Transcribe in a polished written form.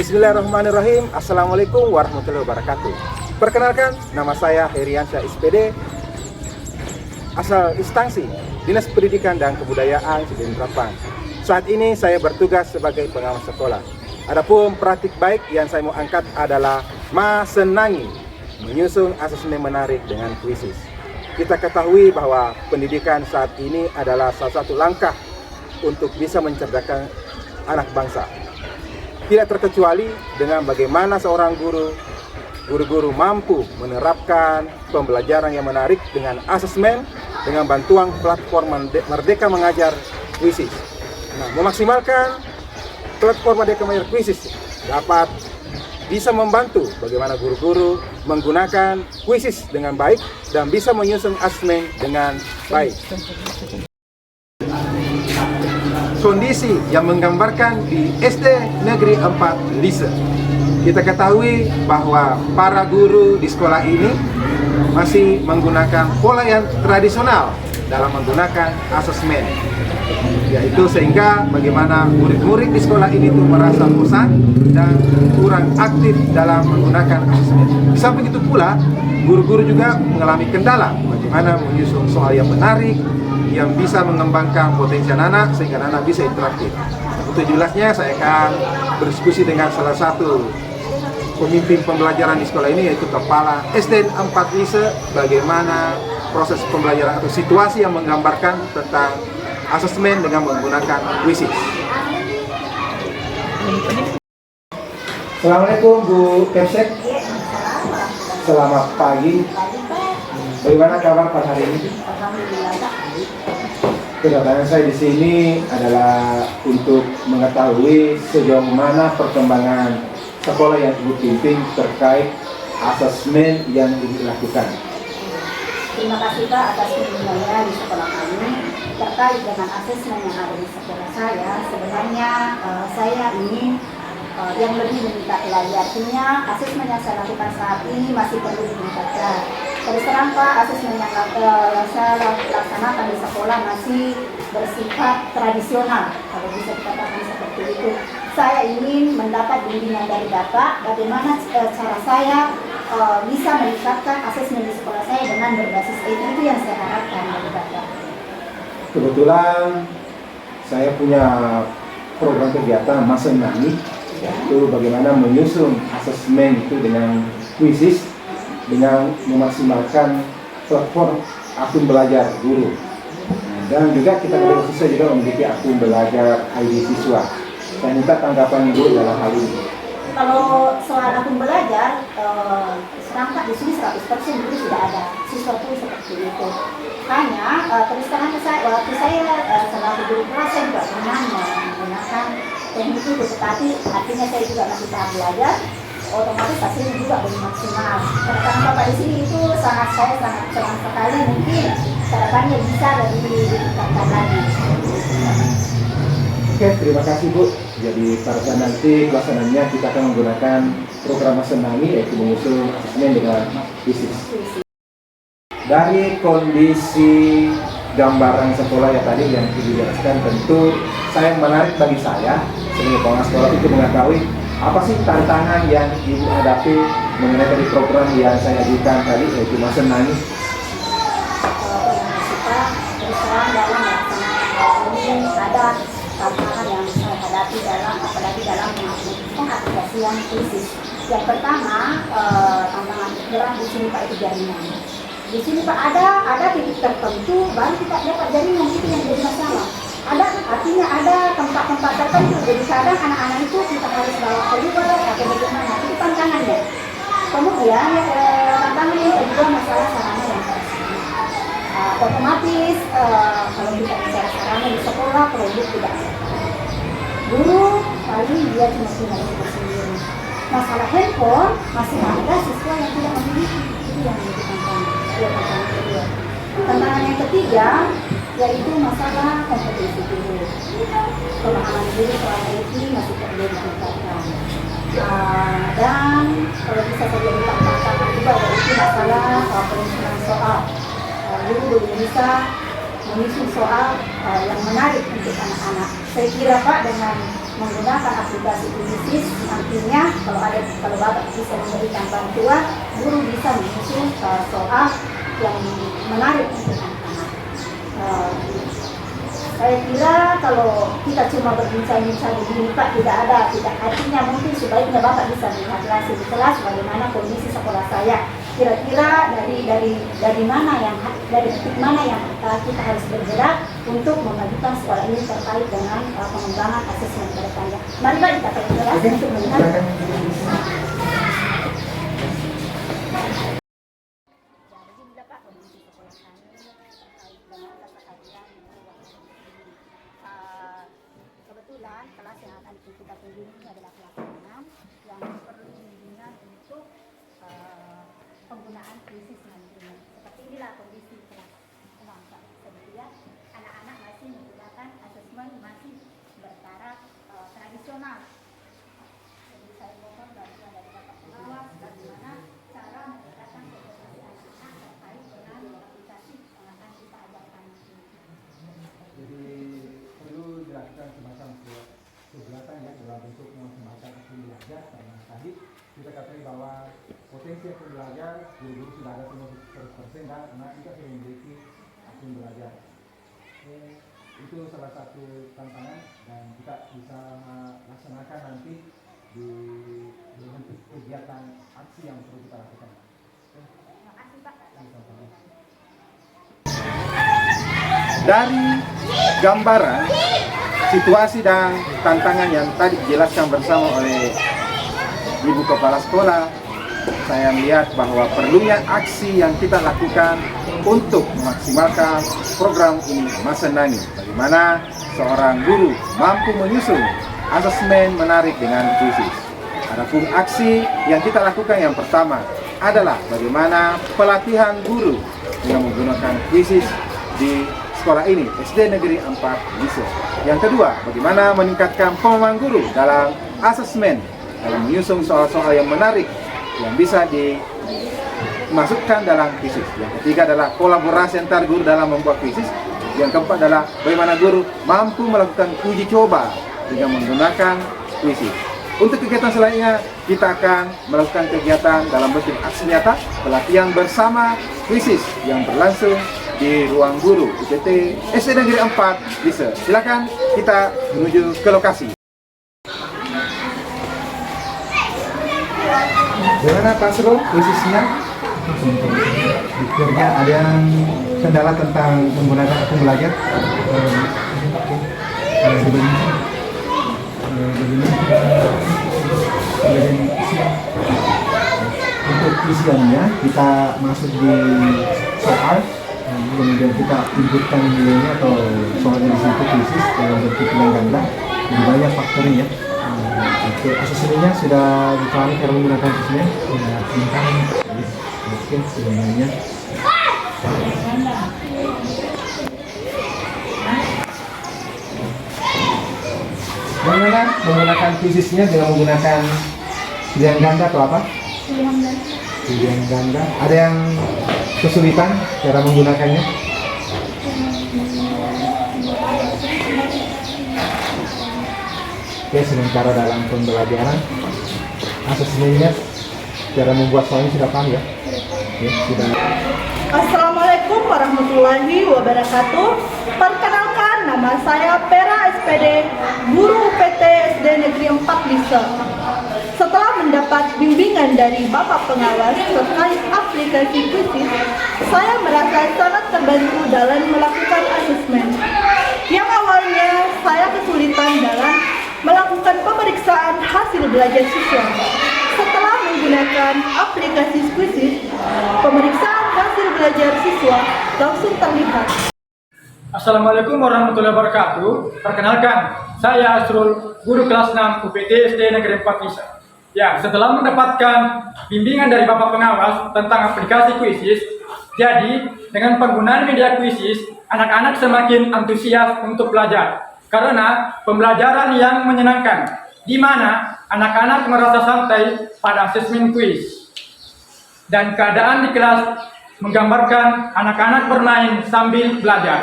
Bismillahirrahmanirrahim. Assalamualaikum warahmatullahi wabarakatuh. Perkenalkan, nama saya Heriansyah SPD, asal instansi Dinas Pendidikan dan Kebudayaan Cibiring Prapan. Saat ini saya bertugas sebagai pengawas sekolah. Adapun praktik baik yang saya mau angkat adalah Masenangi, menyusun asesmen menarik dengan kuisis. Kita ketahui bahwa pendidikan saat ini adalah salah satu langkah untuk bisa mencerdaskan anak bangsa. Tidak terkecuali dengan bagaimana seorang guru mampu menerapkan pembelajaran yang menarik dengan asesmen dengan bantuan platform Merdeka Mengajar Kuisis. Nah, memaksimalkan platform Merdeka Mengajar Kuisis dapat bisa membantu bagaimana guru-guru menggunakan kuisis dengan baik dan bisa menyusun asesmen dengan baik. Kondisi yang menggambarkan di SD Negeri 4 Lise. Kita ketahui bahwa para guru di sekolah ini masih menggunakan pola yang tradisional dalam menggunakan asesmen, yaitu sehingga bagaimana murid-murid di sekolah ini tuh merasa bosan dan kurang aktif dalam menggunakan asesmen. Di samping itu pula, guru-guru juga mengalami kendala bagaimana menyusun soal yang menarik, yang bisa mengembangkan potensi anak sehingga anak bisa interaktif. Untuk jelasnya saya akan berdiskusi dengan salah satu pemimpin pembelajaran di sekolah ini, yaitu Kepala SD 4 Lise, bagaimana proses pembelajaran atau situasi yang menggambarkan tentang asesmen dengan menggunakan kuisis. Assalamualaikum Bu Kepsek. Selamat pagi. Bagaimana kabar pada hari ini? Kedatangan saya di sini adalah untuk mengetahui sejauh mana perkembangan sekolah yang Ibu pimpin terkait asesmen yang Ibu lakukan. Terima kasih Pak atas kunjungannya di sekolah kami. Terkait dengan asesmen yang ada di sekolah saya, sebenarnya saya ingin yang lebih meningkat lagi. Artinya asesmen yang saya lakukan saat ini masih perlu ditingkatkan. Terus terang Pak, asesmen yang saya laksanakan di sekolah masih bersifat tradisional, kalau bisa dikatakan seperti itu. Saya ingin mendapat bimbingan dari Bapak bagaimana cara saya bisa meningkatkan asesmen di sekolah saya dengan berbasis itu yang saya harapkan dari Bapak. Kebetulan saya punya program kegiatan Masenangi, itu bagaimana menyusun asesmen itu dengan kuisis dengan memaksimalkan platform akun belajar guru, dan juga kita dari siswa juga memiliki akun belajar ID siswa. Saya minta tanggapan Ibu dalam hal ini. Kalau soal akun belajar, serangkat di sini 100% itu tidak ada siswa itu seperti itu. Hanya terus terang waktu saya selaku guru kelas saya juga pernah menggunakan teknik itu, tetapi artinya saya juga masih tahap belajar. Otomatis hasilnya juga belum maksimal. Karena Bapak di sini itu saya sangat senang sekali, mungkin kedepannya bisa lebih ditingkatkan lagi. Oke, terima kasih Bu. Jadi pada nanti pelaksananya kita akan menggunakan program Masenangi, yaitu menyusun asesmen dengan kuisis. Dari kondisi gambaran sekolah yang tadi yang dijelaskan, tentu saya menarik bagi saya sebagai pengawas sekolah itu mengetahui apa sih tantangan yang Ibu hadapi mengenai dari program yang saya ajukan tadi, yaitu Masenangi? Terus terang dalam melaksanakan ini ada tantangan yang saya hadapi apalagi dalam pengaplikasian kuisis. Yang pertama, tantangan berat di sini Pak itu jaringan. Di sini Pak ada titik tertentu baru kita dapat jaringan, itu yang jadi masalah. Artinya ada tempat-tempat tertentu, jadi kadang anak-anak itu kita harus bawa keluar atau bagaimana, itu tantangannya. Kemudian tantangan yang kedua masalah sarana yang otomatis kalau kita bicara sarana di sekolah produk tidak ada. Guru paling dia cuma punya sendiri. Masalah handphone masih ada siswa yang tidak memiliki, itu yang menjadi tantangan kedua. Tantangan yang ketiga yaitu masalah kompetisi guru. Pemahaman guru soal IT masih perlu ditingkatkan. Dan kalau bisa saja ditambahkan juga yaitu masalah penyusunan soal. Guru belum bisa menyusun soal yang menarik untuk anak-anak. Saya kira Pak dengan menggunakan aplikasi Quizzes. Nantinya kalau Bapak bisa memberikan bantuan, guru bisa menyusun soal yang menarik untuk anak-anak. Saya kira kalau kita cuma berbincang-bincang begini Pak, tidak artinya. Mungkin sebaiknya Bapak bisa melihat langsung di kelas bagaimana kondisi sekolah saya. Kira-kira dari mana dari titik mana yang kita harus bergerak untuk memajukan sekolah ini terkait dengan pengembangan asesmen ke depannya. Mari Pak kita ke kelas untuk melihat. Kebetulan kelas yang akan kita kunjungi adalah kelas 6 yang perlu bimbingan untuk penggunaan krisis nantinya. Seperti inilah kondisi kelas 6. Saya lihat anak-anak masih menggunakan asesmen masih bertaraf tradisional. Jadi saya mohon bantuan dari Bapak Pengawas bagaimana cara menggunakan komunikasi anak-anak terkait dengan aplikasi yang akan kita ajarkan nanti. Jadi perlu dilakukan semacam kegiatan ya dalam bentuk memaksimalkan akun belajar, karena tadi kita katakan bahwa potensi akun belajar guru-guru sudah ada semua 100% dan anak juga sudah memiliki akun belajar. Itu salah satu tantangan dan kita bisa laksanakan nanti di bentuk kegiatan aksi yang perlu kita lakukan. Terima kasih Pak. Dari gambaran situasi dan tantangan yang tadi dijelaskan bersama oleh Ibu Kepala Sekolah, saya melihat bahwa perlunya aksi yang kita lakukan untuk memaksimalkan program ini masa nanti. Bagaimana seorang guru mampu menyusun asesmen menarik dengan krisis. Adapun aksi yang kita lakukan yang pertama adalah bagaimana pelatihan guru yang menggunakan krisis di sekolah ini, SD Negeri 4 Lise. Yang kedua, bagaimana meningkatkan pemahaman guru dalam asesmen, dalam menyusun soal-soal yang menarik yang bisa dimasukkan dalam krisis. Yang ketiga adalah kolaborasi antar guru dalam membuat krisis. Yang keempat adalah bagaimana guru mampu melakukan uji coba dengan menggunakan krisis. Untuk kegiatan selanjutnya, kita akan melakukan kegiatan dalam bentuk aksi nyata, pelatihan bersama krisis yang berlangsung di ruang guru UPT SD Negeri 4 Lise. Silakan kita menuju ke lokasi. Bagaimana Pak Sro krisisnya? Pikirnya ada yang kendala tentang menggunakan akun belajar. Untuk isiannya kita masuk di soal, kemudian kita inputkan nilainya atau soalnya di situ krisis dalam bentuk yang ganda. Lebih banyak faktornya. Oke, asesmennya sudah dipahami cara menggunakan asesmen? Ya, tentang. Oke, sebenarnya. Bagaimana menggunakan krisisnya dengan menggunakan pilihan ganda atau apa? Pilihan ganda. Ada yang kesulitan cara menggunakannya? Oke, sementara dalam pembelajaran asesmennya cara membuat soalnya sudah paham ya? Ya, sudah. Assalamualaikum warahmatullahi wabarakatuh. Perkenalkan, nama saya Pera SPD, guru UPT SD Negeri 4 Lise. Setelah mendapat bimbingan dari Bapak Pengawas terkait aplikasi Quizzes, saya merasa sangat terbantu dalam melakukan asesmen. Yang awalnya saya kesulitan dalam melakukan pemeriksaan hasil belajar siswa. Setelah menggunakan aplikasi Quizzes, pemeriksaan hasil belajar siswa langsung terlihat. Assalamualaikum warahmatullahi wabarakatuh. Perkenalkan, saya Asrul, guru kelas 6 UPT SD Negeri 4 Lise. Ya, setelah mendapatkan bimbingan dari Bapak Pengawas tentang aplikasi Quizzes, jadi dengan penggunaan media Quizzes, anak-anak semakin antusias untuk belajar karena pembelajaran yang menyenangkan, di mana anak-anak merasa santai pada asesmen quiz. Dan keadaan di kelas menggambarkan anak-anak bermain sambil belajar.